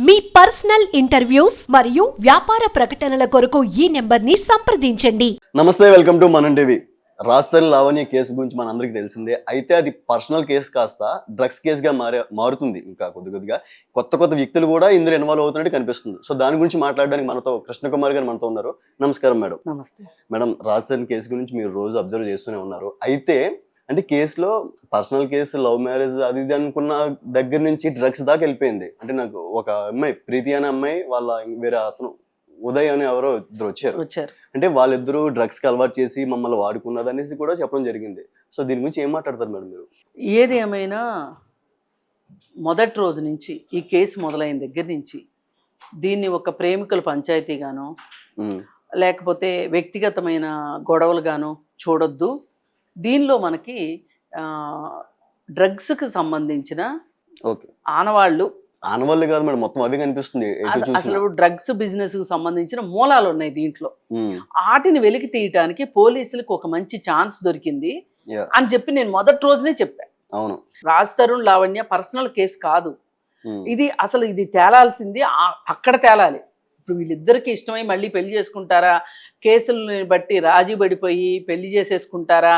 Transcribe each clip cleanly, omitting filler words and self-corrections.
మీ personal interviews మరియు వ్యాపార ప్రకటనల కొరకు ఈ నెంబర్ని సంప్రదించండి. నమస్తే, వెల్కమ్ టు మనం టీవీ. రాజస్థాన్ లావణ్య కేసు గురించి మనందరికీ తెలిసిందే. అయితే అది పర్సనల్ కేసు కాస్త డ్రగ్స్ కేసుగా మారుతుంది. ఇంకా కొద్దిగా కొత్త వ్యక్తులు కూడా ఇందులో ఇన్వాల్వ్ అవుతున్నట్టు కనిపిస్తుంది. సో దాని గురించి మాట్లాడడానికి మనతో కృష్ణకుమార్ గారు మనతో ఉన్నారు. నమస్కారం మేడం. నమస్తే మేడం, రాజస్థాన్ కేసు గురించి మీరు రోజు అబ్జర్వ్ చేస్తూనే ఉన్నారు. అయితే అంటే కేసులో పర్సనల్ కేసు, లవ్ మ్యారేజ్ అది ఇది అనుకున్న దగ్గర నుంచి డ్రగ్స్ దాకా వెళ్ళిపోయింది. అంటే నాకు ఒక అమ్మాయి, ప్రీతి అనే అమ్మాయి, వాళ్ళ వేరే అతను ఉదయ్ అని ఎవరో ఇద్దరు వచ్చారు. అంటే వాళ్ళిద్దరూ డ్రగ్స్ కి అలవాటు చేసి మమ్మల్ని వాడుకున్నది అనేసి కూడా చెప్పడం జరిగింది. సో దీని గురించి ఏం మాట్లాడతారు మేడం మీరు? ఏది ఏమైనా మొదటి రోజు నుంచి ఈ కేసు మొదలైన దగ్గర నుంచి దీన్ని ఒక ప్రేమికుల పంచాయతీగానో లేకపోతే వ్యక్తిగతమైన గొడవలుగానో చూడొద్దు. దీనిలో మనకి డ్రగ్స్కి సంబంధించిన ఆనవాళ్ళు కాదు మేడం, మొత్తం అవి కనిపిస్తుంది. అసలు డ్రగ్స్ బిజినెస్ కు సంబంధించిన మూలాలు ఉన్నాయి దీంట్లో. వాటిని వెలికి తీయటానికి పోలీసులకు ఒక మంచి ఛాన్స్ దొరికింది అని చెప్పి నేను మొదటి రోజునే చెప్పాను. అవును, రాజ్ తరుణ్ లావణ్య పర్సనల్ కేసు కాదు ఇది. అసలు ఇది తేలాల్సింది అక్కడ తేలాలి. ఇప్పుడు వీళ్ళిద్దరికి ఇష్టమై మళ్ళీ పెళ్లి చేసుకుంటారా, కేసులని బట్టి రాజీ పడిపోయి పెళ్లి చేసేసుకుంటారా,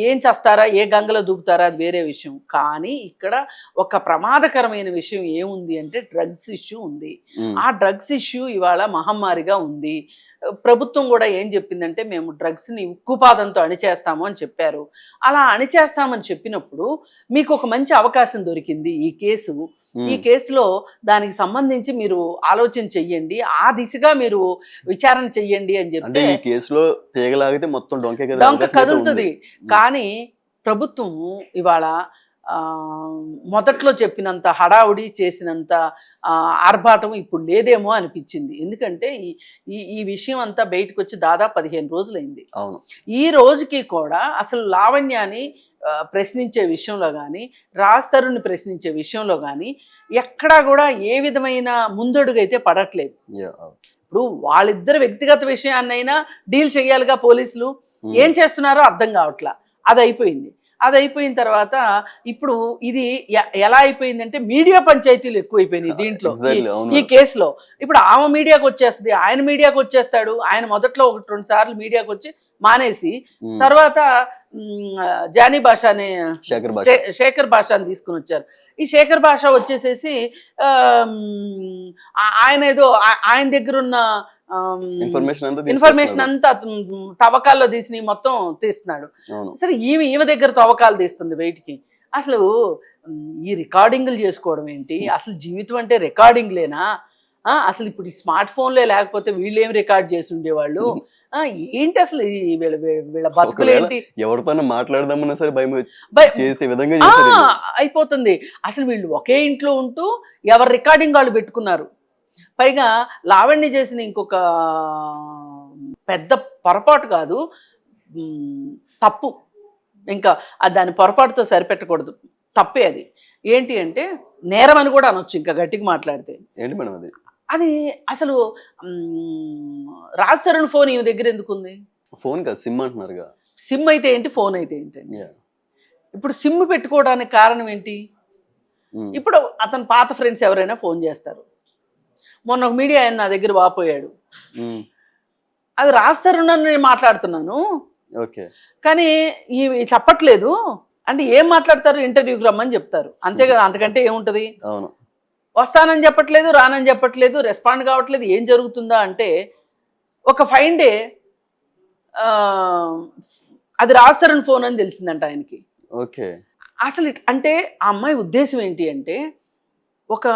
ఏం చేస్తారా, ఏ గంగలో దూకుతారా, అది వేరే విషయం. కానీ ఇక్కడ ఒక ప్రమాదకరమైన విషయం ఏముంది అంటే డ్రగ్స్ ఇష్యూ ఉంది. ఆ డ్రగ్స్ ఇష్యూ ఇవాళ మహమ్మారిగా ఉంది. ప్రభుత్వం కూడా ఏం చెప్పిందంటే మేము డ్రగ్స్ని ఉక్కుపాదంతో అణిచేస్తాము అని చెప్పారు. అలా అణిచేస్తామని చెప్పినప్పుడు మీకు ఒక మంచి అవకాశం దొరికింది ఈ కేసు. ఈ కేసులో దానికి సంబంధించి మీరు ఆలోచన చెయ్యండి, ఆ దిశగా మీరు విచారణ చెయ్యండి అని చెప్తే ఈ కేసులో తీగలాగితే మొత్తం డొంక కదులుతుంది. కానీ ప్రభుత్వం ఇవాళ మొదట్లో చెప్పినంత హడావుడి చేసినంత ఆర్భాటం ఇప్పుడు లేదేమో అనిపించింది. ఎందుకంటే ఈ విషయం అంతా బయటకు వచ్చి దాదాపు 15 రోజులైంది. ఈ రోజుకి కూడా అసలు లావణ్యాన్ని ప్రశ్నించే విషయంలో కానీ, రాజ్ తరుణ్ని ప్రశ్నించే విషయంలో కానీ ఎక్కడా కూడా ఏ విధమైన ముందడుగు అయితే పడట్లేదు. ఇప్పుడు వాళ్ళిద్దరు వ్యక్తిగత విషయాన్నైనా డీల్ చేయాలిగా పోలీసులు. ఏం చేస్తున్నారో అర్థం కావట్లా. అది అయిపోయిన తర్వాత ఇప్పుడు ఇది ఎలా అయిపోయిందంటే మీడియా పంచాయతీలు ఎక్కువైపోయినాయి దీంట్లో. ఈ కేసులో ఇప్పుడు ఆమె మీడియాకు వచ్చేస్తుంది, ఆయన మీడియాకు వచ్చేస్తాడు. ఆయన మొదట్లో 1-2 సార్లు మీడియాకు వచ్చి మానేసి తర్వాత జానీ భాషాని, శేఖర్ భాషాని తీసుకుని వచ్చారు. ఈ శేఖర్ భాష వచ్చేసేసి ఆయన దగ్గర ఉన్న ఇన్ఫర్మేషన్ అంతా తవ్వకాల్లో తీసి మొత్తం తీస్తున్నాడు. సరే ఈమె దగ్గర తవ్వకాలు తీస్తుంది బయటికి. అసలు ఈ రికార్డింగ్లు చేసుకోవడం ఏంటి? అసలు జీవితం అంటే రికార్డింగ్లేనా? అసలు ఇప్పుడు ఈ స్మార్ట్ ఫోన్లే లేకపోతే వీళ్ళు ఏం రికార్డ్ చేసి ఉండేవాళ్ళు ఏంటి? అసలు వీళ్ళ బతుకులు ఏంటి? ఎవరితో మాట్లాడదామన్నా సరే భయం చేసే విధంగా అయిపోతుంది. అసలు వీళ్ళు ఒకే ఇంట్లో ఉంటూ ఎవరి రికార్డింగ్ వాళ్ళు పెట్టుకున్నారు. పైగా లావణ్య చేసిన ఇంకొక పెద్ద పొరపాటు కాదు, తప్పు. ఇంకా దాని పొరపాటుతో సరిపెట్టకూడదు, తప్పే అది. ఏంటి అంటే నేరం అని కూడా అనొచ్చు ఇంకా గట్టిగా మాట్లాడితే. ఏంటి మేడం అది అసలు రాజ్ తరుణ్ ఫోన్ ఈమె దగ్గర ఎందుకుంది? ఫోన్ కాదు, సిమ్ అంటున్నారుగా. సిమ్ అయితే ఏంటి, ఫోన్ అయితే ఏంటండి? ఇప్పుడు సిమ్ పెట్టుకోవడానికి కారణం ఏంటి? ఇప్పుడు అతని పాత ఫ్రెండ్స్ ఎవరైనా ఫోన్ చేస్తారు. మొన్న ఒక మీడియా ఆయన నా దగ్గర వాపోయాడు. అది రాజ్ తరుణ్ అని నేను మాట్లాడుతున్నాను కానీ ఇవి చెప్పట్లేదు అంటే ఏం మాట్లాడతారు? ఇంటర్వ్యూకి రమ్మని చెప్తారు, అంతే కదా. అంతకంటే ఏముంటది? వస్తానని చెప్పట్లేదు, రానని చెప్పట్లేదు, రెస్పాండ్ కావట్లేదు. ఏం జరుగుతుందా అంటే ఒక ఫైన్ డే అది రాజ్ తరుణ్ ఫోన్ అని తెలిసిందంట ఆయనకి. అసలు అంటే ఆ అమ్మాయి ఉద్దేశం ఏంటి అంటే ఒక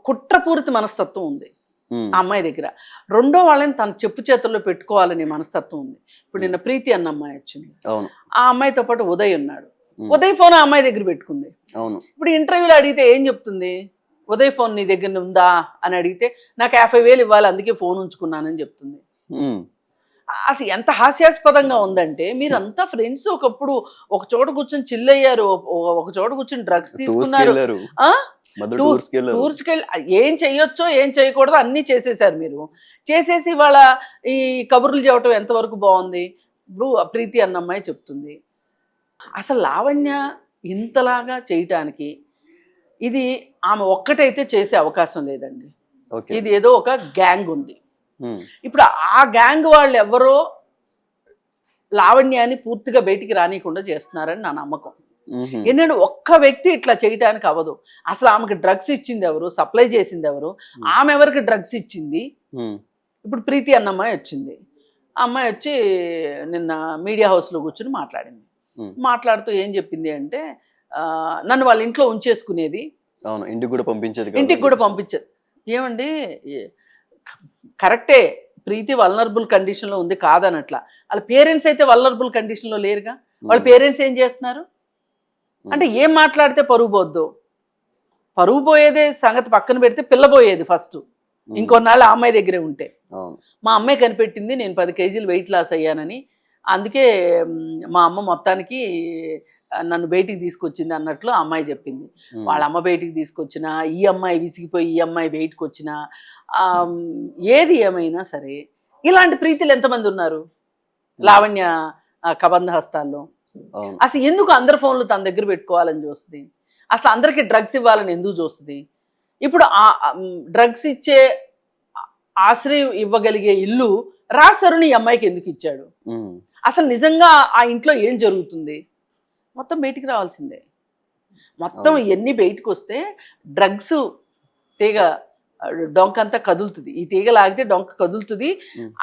కుట్రపూరిత మనస్తత్వం ఉంది ఆ అమ్మాయి దగ్గర. రెండో వాళ్ళని తన చెప్పు చేతుల్లో పెట్టుకోవాలనే మనస్తత్వం ఉంది. ఇప్పుడు నిన్న ప్రీతి అన్న అమ్మాయి వచ్చింది, ఆ అమ్మాయితో పాటు ఉదయ్ ఉన్నాడు. ఉదయ్ ఫోన్ ఆ అమ్మాయి దగ్గర పెట్టుకుంది. ఇప్పుడు ఇంటర్వ్యూలో అడిగితే ఏం చెప్తుంది? ఉదయ్ ఫోన్ నీ దగ్గర ఉందా అని అడిగితే నాకు 50,000 ఇవ్వాలి అందుకే ఫోన్ ఉంచుకున్నానని చెప్తుంది. అసలు ఎంత హాస్యాస్పదంగా ఉందంటే మీరంతా ఫ్రెండ్స్ ఒకప్పుడు ఒక చోట కూర్చొని చిల్ అయ్యారు, ఒక చోట కూర్చొని డ్రగ్స్ తీసుకున్నారు, టూర్స్కి వెళ్ళి ఏం చెయ్యొచ్చో ఏం చేయకూడదో అన్నీ చేసేసారు. మీరు చేసేసి వాళ్ళ ఈ కబుర్లు చెప్పడం ఎంతవరకు బాగుంది? ఇప్పుడు ప్రీతి అన్న అమ్మాయి చెప్తుంది అసలు లావణ్య ఇంతలాగా చేయటానికి ఇది ఆమె ఒక్కటైతే చేసే అవకాశం లేదండి. ఓకే. ఇది ఏదో ఒక గ్యాంగ్ ఉంది. ఉమ్, ఇప్పుడు ఆ గ్యాంగ్ వాళ్ళు ఎవరో లావణ్యాన్ని పూర్తిగా బయటికి రానియకుండా చేస్తున్నారని నా నమ్మకం. ఉహుం, ఎందుకంటే ఒక్క వ్యక్తి ఇట్లా చేయడానికి అవ్వదు. అసలు ఆమెకి డ్రగ్స్ ఇచ్చింది ఎవరు, సప్లై చేసింది ఎవరు, ఆమె ఎవరికి డ్రగ్స్ ఇచ్చింది. ఉమ్, ఇప్పుడు ప్రీతి అన్న అమ్మాయి వచ్చింది. ఆ అమ్మాయి వచ్చి నిన్న మీడియా హౌస్లో కూర్చుని మాట్లాడింది. మాట్లాడుతూ ఏం చెప్పింది అంటే నన్ను వాళ్ళ ఇంట్లో ఉంచేసుకునేది, అవును, ఇంటికి కూడా పంపించేది కాదు ఇంటికి అని కూడా చెప్పేసి. పంపించేది. ఏమండి కరెక్టే, ప్రీతి వల్నరబుల్ కండిషన్లో ఉంది కాదనట్లా. వాళ్ళ పేరెంట్స్ అయితే వల్నరబుల్ కండిషన్లో లేరుగా. వాళ్ళ పేరెంట్స్ ఏం చేస్తున్నారు అంటే ఏం మాట్లాడితే పరుగు పోద్దు. పరుగు పోయేదే సంగతి పక్కన పెడితే పిల్ల పోయేది ఫస్ట్. ఇంకొన్నాళ్ళు ఆ అమ్మాయి దగ్గరే ఉంటే. అవును. మా అమ్మాయి కనిపెట్టింది నేను 10 కేజీలు వెయిట్ లాస్ అయ్యానని, అందుకే మా అమ్మ మొత్తానికి నన్ను బయటికి తీసుకొచ్చింది అన్నట్లు ఆ అమ్మాయి చెప్పింది. వాళ్ళ అమ్మ బయటికి తీసుకొచ్చినా, ఈ అమ్మాయి విసిగిపోయి ఈ అమ్మాయి బయటకు వచ్చినా, ఏది ఏమైనా సరే ఇలాంటి ప్రీతులు ఎంతమంది ఉన్నారు లావణ్య కబంధ హస్తాల్లో. అవును. అసలు ఎందుకు అందరి ఫోన్లు తన దగ్గర పెట్టుకోవాలని చూస్తుంది, అసలు అందరికీ డ్రగ్స్ ఇవ్వాలని ఎందుకు చూస్తుంది. ఇప్పుడు డ్రగ్స్ ఇచ్చే ఆశ్రయం ఇవ్వగలిగే ఇల్లు రాసరుని ఈ అమ్మాయికి ఎందుకు ఇచ్చాడు, ఉమ్, అసలు నిజంగా ఆ ఇంట్లో ఏం జరుగుతుంది మొత్తం బయటికి రావాల్సిందే. మొత్తం ఎన్ని బయటకు వస్తే డ్రగ్స్ తీగ డొంక అంతా కదులుతుంది. ఈ తీగ లాగితే డొంక కదులుతుంది.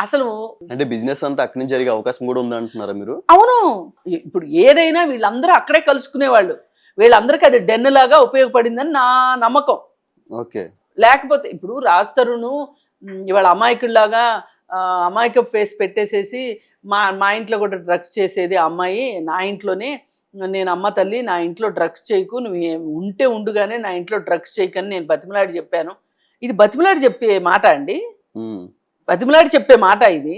అసలు అంటే బిజినెస్ అంతా అక్కడి నుంచి జరిగే అవకాశం కూడా ఉంది అంటున్నారా మీరు? అవును, ఇప్పుడు ఏదైనా వీళ్ళందరూ అక్కడే కలుసుకునేవాళ్ళు, వీళ్ళందరికీ అది డెన్ లాగా ఉపయోగపడిందని నా నమ్మకం. ఓకే. లేకపోతే ఇప్పుడు రాజ్ తరుణ్ ఇవాళ అమాయకుల్లాగా అమాయక ఫేస్ పెట్టేసేసి మా ఇంట్లో కూడా డ్రగ్స్ చేసేది అమ్మాయి, నా ఇంట్లోనే నేను అమ్మ తల్లి నా ఇంట్లో డ్రగ్స్ చేయకు, నువ్వు ఉంటే ఉండుగానే నా ఇంట్లో డ్రగ్స్ చేయకని నేను బతిమలాడి చెప్పాను. ఇది బతిమలాడి చెప్పే మాట అండి, బతిమలాడి చెప్పే మాట ఇది.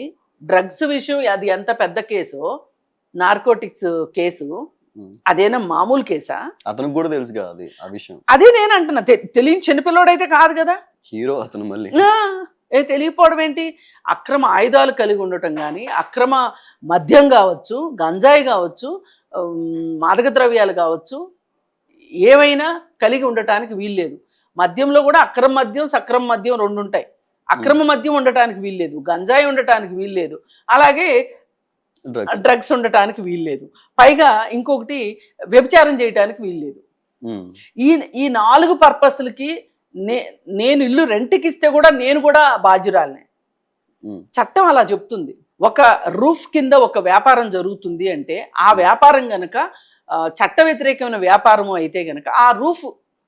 డ్రగ్స్ విషయం అది ఎంత పెద్ద కేసు, నార్కోటిక్స్ కేసు, అదేనా మామూలు కేసా? అతనికి కూడా తెలుసు కదా అది ఆ విషయం. అదే నేను అంటున్నా, తెలియని చిన్నపిల్లోడైతే కాదు కదా హీరో అతను మళ్ళీ. తెలియకపోవడం ఏంటి? అక్రమ ఆయుధాలు కలిగి ఉండటం కానీ, అక్రమ మద్యం కావచ్చు, గంజాయి కావచ్చు, మాదక ద్రవ్యాలు కావచ్చు, ఏవైనా కలిగి ఉండటానికి వీల్లేదు. మద్యంలో కూడా అక్రమ మద్యం సక్రమ మద్యం రెండు ఉంటాయి. అక్రమ మద్యం ఉండటానికి వీల్లేదు, గంజాయి ఉండటానికి వీల్లేదు, అలాగే డ్రగ్స్ ఉండటానికి వీల్లేదు. పైగా ఇంకొకటి వ్యభిచారం చేయటానికి వీల్లేదు. ఈ 4 పర్పస్లకి నేను ఇల్లు రెంట్కి ఇస్తే కూడా నేను కూడా బాధ్యురాలనే. చట్టం అలా చెప్తుంది. ఒక రూఫ్ కింద ఒక వ్యాపారం జరుగుతుంది అంటే ఆ వ్యాపారం గనక చట్ట వ్యతిరేకమైన వ్యాపారము అయితే గనక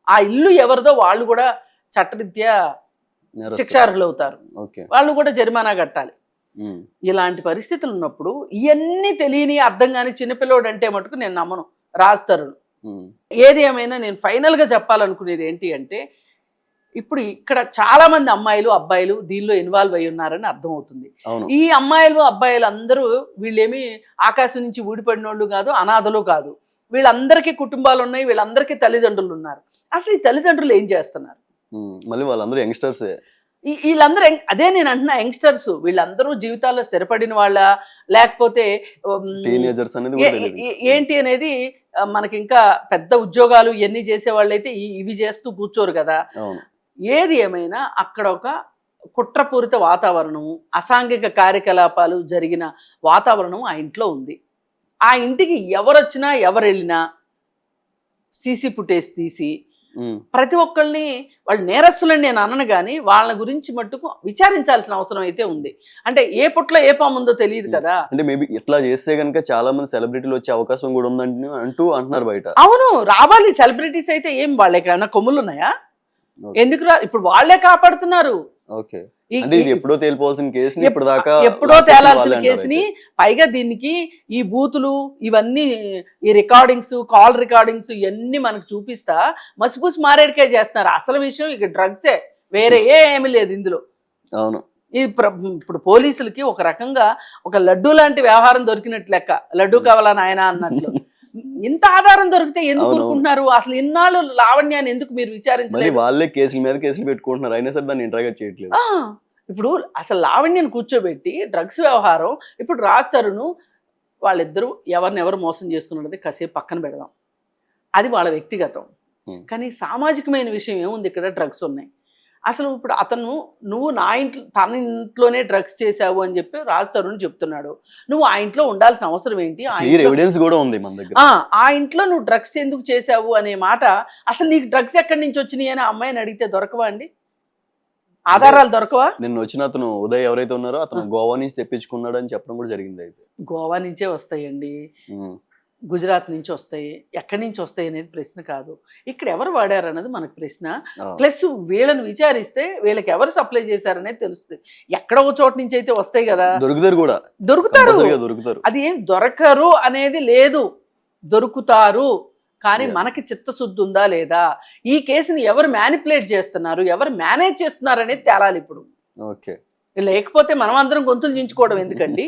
ఆ ఇల్లు ఎవరిదో వాళ్ళు కూడా చట్టరీత్యా శిక్షార్హులు అవుతారు, వాళ్ళు కూడా జరిమానా కట్టాలి. ఇలాంటి పరిస్థితులు ఉన్నప్పుడు ఇవన్నీ తెలియని అర్థం కాని చిన్నపిల్లోడు అంటే మటుకు నేను నమ్మను రాజ్ తరుణ్. ఏది ఏమైనా నేను ఫైనల్గా చెప్పాలనుకునేది ఏంటి అంటే, ఇప్పుడు ఇక్కడ చాలా మంది అమ్మాయిలు అబ్బాయిలు దీనిలో ఇన్వాల్వ్ అయి ఉన్నారని అర్థమవుతుంది. ఈ అమ్మాయిలు అబ్బాయిలు అందరూ వీళ్ళేమి ఆకాశం నుంచి ఊడిపడిన వాళ్ళు కాదు, అనాథలు కాదు. వీళ్ళందరికీ కుటుంబాలు ఉన్నాయి, వీళ్ళందరికీ తల్లిదండ్రులు ఉన్నారు. అసలు ఈ తల్లిదండ్రులు ఏం చేస్తున్నారు? మళ్ళీ వాళ్ళందరూ యంగ్స్టర్స్. వీళ్ళందరూ అదే నేను అంటున్నా, యంగ్స్టర్స్. వీళ్ళందరూ జీవితాల్లో స్థిరపడిన వాళ్ళ లేకపోతే ఏంటి అనేది మనకి ఇంకా పెద్ద ఉద్యోగాలు ఇవన్నీ చేసేవాళ్ళు అయితే ఇవి చేస్తూ కూర్చోరు కదా. ఏది ఏమైనా అక్కడ ఒక కుట్రపూరిత వాతావరణం, అసాంఘిక కార్యకలాపాలు జరిగిన వాతావరణం ఆ ఇంట్లో ఉంది. ఆ ఇంటికి ఎవరొచ్చినా ఎవరు వెళ్ళినా సీసీ ఫుటేజ్ తీసి ప్రతి ఒక్కళ్ళని వాళ్ళు నేరస్తులని నేను అనను కానీ వాళ్ళ గురించి మట్టుకు విచారించాల్సిన అవసరం అయితే ఉంది. అంటే ఏ పుట్లో ఏ పాము ఉందో తెలియదు కదా. అంటే మేబీ ఇట్లా చేస్తే కనుక చాలా మంది సెలబ్రిటీలు వచ్చే అవకాశం కూడా ఉందని అంటున్నారు బయట. అవును, రావాలి. సెలబ్రిటీస్ అయితే ఏం వాళ్ళకి కొమ్ములు ఉన్నాయా? ఎందుకు ఇప్పుడు వాళ్ళే కాపాడుతున్నారు. ఎప్పుడో తేలిపోవాల్సిన కేసుని ఎప్పుడో తేలాల్సిన కేసుని, పైగా దీనికి ఈ బూతులు ఇవన్నీ, ఈ రికార్డింగ్స్, కాల్ రికార్డింగ్స్ ఇవన్నీ మనకు చూపిస్తా మసిపూసి మారేడుకే చేస్తున్నారు. అసలు విషయం ఇక డ్రగ్సే, వేరే ఏమీ లేదు ఇందులో. అవును, ఇప్పుడు పోలీసులకి ఒక రకంగా ఒక లడ్డూ లాంటి వ్యవహారం దొరికినట్టు లెక్క. లడ్డూ కావాలా నాయన అన్నట్లు. ఇంత ఆధారం దొరికితే ఎందుకు ఊరుకుంటున్నారు? అసలు ఇన్నాళ్ళు లావణ్యాన్ని ఎందుకు మీరు విచారించలేదు? వాళ్ళే కేసుల మీద కేసులు పెట్టుకుంటున్నారు, అయినా సరే దాన్ని ఇంటరాగేట్ చేయట్లేదు. ఇప్పుడు అసలు లావణ్యాన్ని కూర్చోబెట్టి డ్రగ్స్ వ్యవహారం ఇప్పుడు రాజ్ తరుణ్ వాళ్ళిద్దరూ ఎవరినెవరు మోసం చేసుకున్నది కాసేపు పక్కన పెడదాం, అది వాళ్ళ వ్యక్తిగతం. కానీ సామాజికమైన విషయం ఏముంది, ఇక్కడ డ్రగ్స్ ఉన్నాయి. అసలు ఇప్పుడు నువ్వు నా ఇంట్లో తన ఇంట్లోనే డ్రగ్స్ చేసావు అని చెప్పి రాజ్ తరుణ్ చెప్తున్నాడు. నువ్వు ఆ ఇంట్లో ఉండాల్సిన అవసరం ఏంటి? ఎవిడెన్స్ కూడా ఉంది మన దగ్గర. ఆ ఇంట్లో నువ్వు డ్రగ్స్ ఎందుకు చేసావు అనే మాట, అసలు నీకు డ్రగ్స్ ఎక్కడి నుంచి వచ్చినాయి అని అమ్మాయిని అడిగితే దొరకవా అండి? ఆధారాలు దొరకవా? నిన్న వచ్చిన అతను ఉదయ్ ఎవరైతే ఉన్నారో అతను గోవా నుంచి తెప్పించుకున్నాడు అని చెప్పడం కూడా జరిగింది. అయితే గోవా నుంచే వస్తాయండి, గుజరాత్ నుంచి వస్తాయి, ఎక్కడి నుంచి వస్తాయి అనేది ప్రశ్న కాదు. ఇక్కడ ఎవరు వాడారు అన్నది మనకు ప్రశ్న. ప్లస్ వీళ్ళని విచారిస్తే వీళ్ళకి ఎవరు సప్లై చేశారనేది తెలుస్తుంది. ఎక్కడో చోట నుంచి అయితే వస్తాయి కదా, దొరుకుతారు. అది ఏం దొరకరు అనేది లేదు, దొరుకుతారు. కానీ మనకి చిత్తశుద్ధి ఉందా లేదా, ఈ కేసుని ఎవరు మ్యానిపులేట్ చేస్తున్నారు, ఎవరు మేనేజ్ చేస్తున్నారు అనేది తేలాలి ఇప్పుడు. లేకపోతే మనం అందరం గొంతులు దించుకోవడం ఎందుకండి?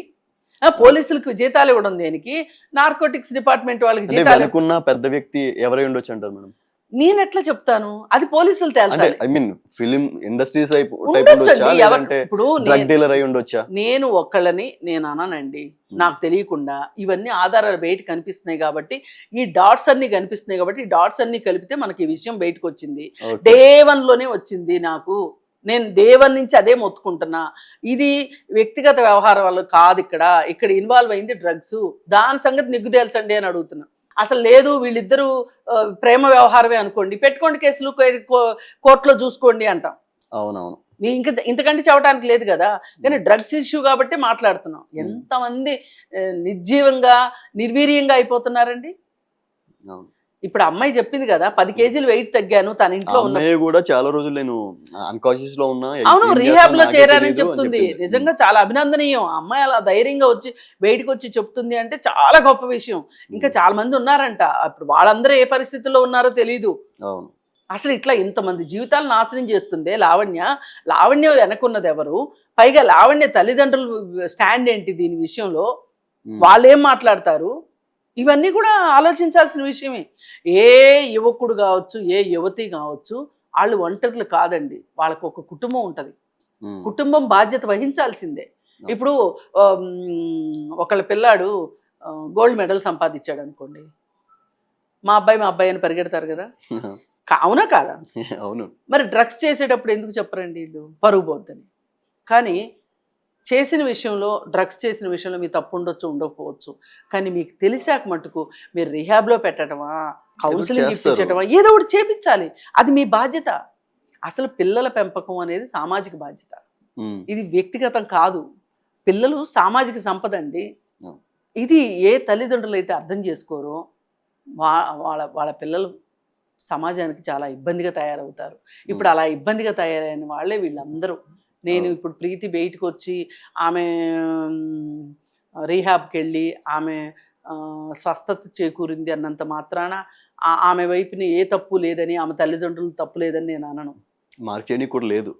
పోలీసులకు జీతాలు ఇవ్వడం దేనికి? నార్కోటిక్స్ డిపార్ట్మెంట్ వాళ్ళకి జీతాలు. పెద్ద వ్యక్తి ఎవరై ఉండొచ్చు అంటారు మేడం? నేను ఎట్లా చెప్తాను, అది పోలీసులు తేల్చాలి. ఐ మీన్ ఫిలిం ఇండస్ట్రీస్ నేను ఒక్కళ్ళని నేను అనానండి, నాకు తెలియకుండా ఇవన్నీ ఆధారాలు బయట కనిపిస్తున్నాయి కాబట్టి, ఈ డాట్స్ అన్ని కనిపిస్తున్నాయి కాబట్టి, ఈ డాట్స్ అన్ని కలిపితే మనకి ఈ విషయం బయటకు వచ్చింది. దేవన్లోనే వచ్చింది నాకు, నేను దేవన్ నుంచి అదే మొత్తుకుంటున్నా. ఇది వ్యక్తిగత వ్యవహారం వల్ల కాదు, ఇక్కడ ఇన్వాల్వ్ అయింది డ్రగ్స్. దాని సంగతి నిగ్గు తేల్చండి అని అడుగుతున్నా. అసలు లేదు, వీళ్ళిద్దరూ ప్రేమ వ్యవహారమే అనుకోండి, పెట్టుకోండి కేసులు, కోర్టులో చూసుకోండి అంటాం. అవునవును, ఇంతకంటే చెప్పడానికి లేదు కదా. కానీ డ్రగ్స్ ఇష్యూ కాబట్టి మాట్లాడుతున్నాం. ఎంతమంది నిర్జీవంగా నిర్వీర్యంగా అయిపోతున్నారండి. ఇప్పుడు అమ్మాయి చెప్పింది కదా, 10 కేజీలు వెయిట్ తగ్గాను తన ఇంట్లో ఉన్న కూడా చాలా రోజులు నేను అన్కాన్షియస్ లో ఉన్నా. అవును, రీహాబ్ లో చేరానని చెప్తుంది. నిజంగా చాలా అభినందనీయం. అమ్మాయి అలా ధైర్యంగా వచ్చి బయటకు వచ్చి చెప్తుంది అంటే చాలా గొప్ప విషయం. ఇంకా చాలా మంది ఉన్నారంట, ఇప్పుడు వాళ్ళందరూ ఏ పరిస్థితుల్లో ఉన్నారో తెలీదు. అసలు ఇట్లా ఇంతమంది జీవితాలు నాశనం చేస్తుంది లావణ్య వెనకున్నది ఎవరు? పైగా లావణ్య తల్లిదండ్రులు స్టాండ్ ఏంటి దీని విషయంలో? వాళ్ళు ఏం మాట్లాడతారు? ఇవన్నీ కూడా ఆలోచించాల్సిన విషయమే. ఏ యువకుడు కావచ్చు, ఏ యువతి కావచ్చు, వాళ్ళు ఒంటరులు కాదండి, వాళ్ళకు ఒక కుటుంబం ఉంటుంది. కుటుంబం బాధ్యత వహించాల్సిందే. ఇప్పుడు ఒకళ్ళ పిల్లాడు గోల్డ్ మెడల్ సంపాదించాడు అనుకోండి, మా అబ్బాయి అని పరిగెడతారు కదా, అవునా కాదా? అవును. మరి డ్రగ్స్ చేసేటప్పుడు ఎందుకు చెప్పరండి వీళ్ళు? పరుగు పోద్దని. కానీ చేసిన విషయంలో, డ్రగ్స్ చేసిన విషయంలో మీ తప్పు ఉండొచ్చు, ఉండకపోవచ్చు. కానీ మీకు తెలిసాక మటుకు మీరు రిహాబ్లో పెట్టడమా, కౌన్సిలింగ్ ఇప్పించడమా, ఏదో ఒకటి చేపించాలి. అది మీ బాధ్యత. అసలు పిల్లల పెంపకం అనేది సామాజిక బాధ్యత, ఇది వ్యక్తిగతం కాదు. పిల్లలు సామాజిక సంపద అండి. ఇది ఏ తల్లిదండ్రులు అయితే అర్థం చేసుకోరో వాళ్ళ పిల్లలు సమాజానికి చాలా ఇబ్బందిగా తయారవుతారు. ఇప్పుడు అలా ఇబ్బందిగా తయారైన వాళ్ళే వీళ్ళందరూ. నేను ఇప్పుడు ప్రీతి బయటకు వచ్చి ఆమె రీహాబ్కి వెళ్ళి ఆమె స్వస్థత చేకూరింది అన్నంత మాత్రాన ఆమె వైపుని ఏ తప్పు లేదని, ఆమె తల్లిదండ్రులు తప్పు లేదని నేను అనను. మార్క్ చేయడానికి కూడా లేదు.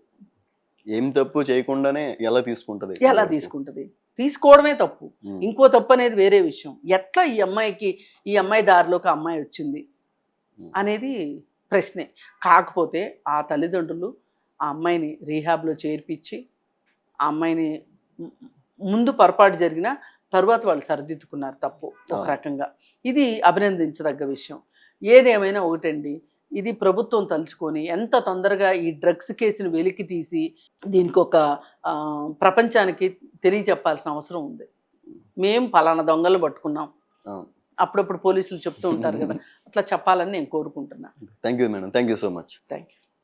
ఏం తప్పు చేయకుండానే ఎలా తీసుకుంటది? తీసుకోవడమే తప్పు. ఇంకో తప్పు అనేది వేరే విషయం. ఎట్లా ఈ అమ్మాయి దారిలోకి అమ్మాయి వచ్చింది అనేది ప్రశ్నే. కాకపోతే ఆ తల్లిదండ్రులు ఆ అమ్మాయిని రీహాబ్లో చేర్పించి, ఆ అమ్మాయిని ముందు పొరపాటు జరిగిన తరువాత వాళ్ళు సరిదిద్దుకున్నారు తప్పు ఒక రకంగా. ఇది అభినందించదగ్గ విషయం. ఏదేమైనా ఒకటండి, ఇది ప్రభుత్వం తలుచుకొని ఎంత తొందరగా ఈ డ్రగ్స్ కేసును వెలికి తీసి దీనికి ఒక ప్రపంచానికి తెలియచెప్పాల్సిన అవసరం ఉంది. మేము పలానా దొంగలు పట్టుకున్నాం, అప్పుడప్పుడు పోలీసులు చెప్తూ ఉంటారు కదా, అట్లా చెప్పాలని నేను కోరుకుంటున్నాను. Thank you madam, thank you so much. Thank you.